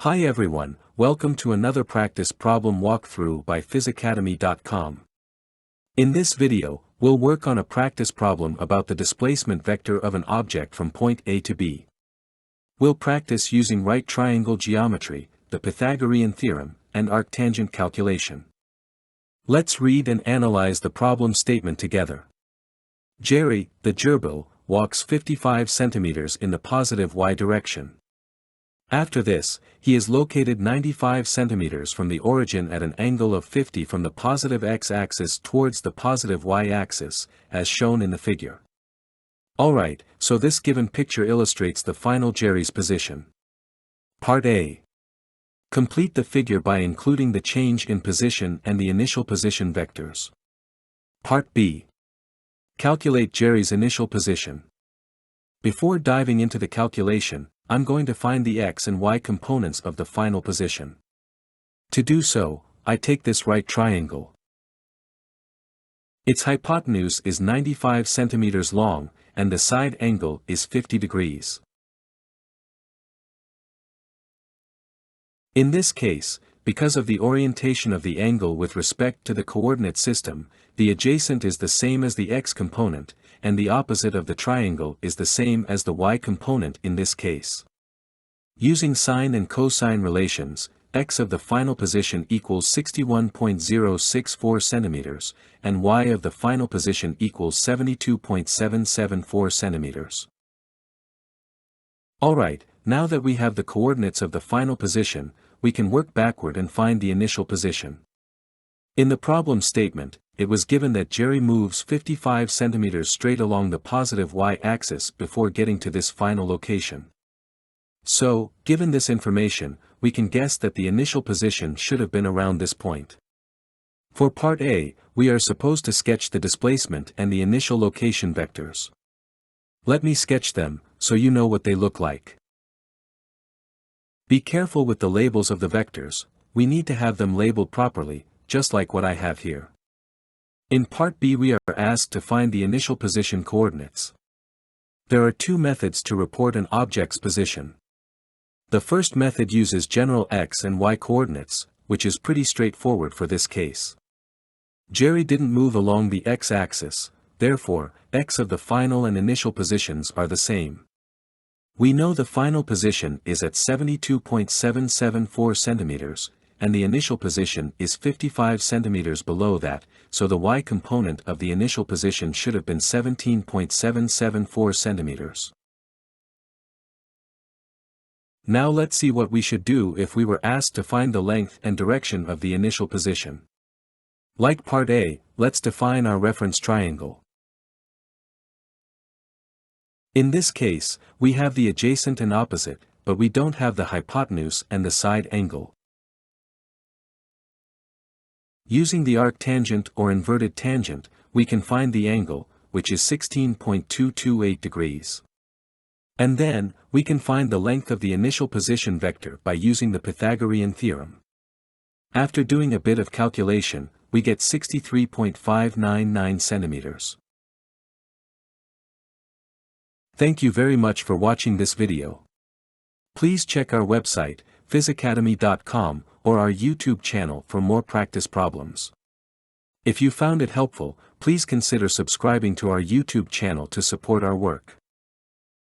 Hi everyone, welcome to another practice problem walkthrough by physacademy.com. In this video, we'll work on a practice problem about the displacement vector of an object from point A to B. We'll practice using right triangle geometry, the Pythagorean theorem, and arctangent calculation. Let's read and analyze the problem statement together. Gerry, the gerbil, walks 55 centimeters in the positive y direction. After this, he is located 95 centimeters from the origin at an angle of 50 from the positive x-axis towards the positive y-axis, as shown in the figure. Alright, so this given picture illustrates the final Gerry's position. Part A. Complete the figure by including the change in position and the initial position vectors. Part B. Calculate Gerry's initial position. Before diving into the calculation, I'm going to find the x and y components of the final position. To do so, I take this right triangle. Its hypotenuse is 95 centimeters long, and the side angle is 50 degrees. In this case, because of the orientation of the angle with respect to the coordinate system, the adjacent is the same as the x component, and the opposite of the triangle is the same as the y component in this case. Using sine and cosine relations, x of the final position equals 61.064 centimeters, and y of the final position equals 72.774 centimeters. Alright, now that we have the coordinates of the final position, we can work backward and find the initial position. In the problem statement, it was given that Gerry moves 55 centimeters straight along the positive y-axis before getting to this final location. So, given this information, we can guess that the initial position should have been around this point. For part A, we are supposed to sketch the displacement and the initial location vectors. Let me sketch them, so you know what they look like. Be careful with the labels of the vectors, we need to have them labeled properly, just like what I have here. In part B we are asked to find the initial position coordinates. There are two methods to report an object's position. The first method uses general x and y coordinates, which is pretty straightforward for this case. Gerry didn't move along the x-axis, therefore, x of the final and initial positions are the same. We know the final position is at 72.774 centimeters, and the initial position is 55 centimeters below that, so the y component of the initial position should have been 17.774 centimeters. Now let's see what we should do if we were asked to find the length and direction of the initial position. Like part A, let's define our reference triangle. In this case, we have the adjacent and opposite, but we don't have the hypotenuse and the side angle. Using the arctangent or inverted tangent, we can find the angle, which is 16.228 degrees. And then, we can find the length of the initial position vector by using the Pythagorean theorem. After doing a bit of calculation, we get 63.599 centimeters. Thank you very much for watching this video. Please check our website, physacademy.com, or our YouTube channel for more practice problems. If you found it helpful, please consider subscribing to our YouTube channel to support our work.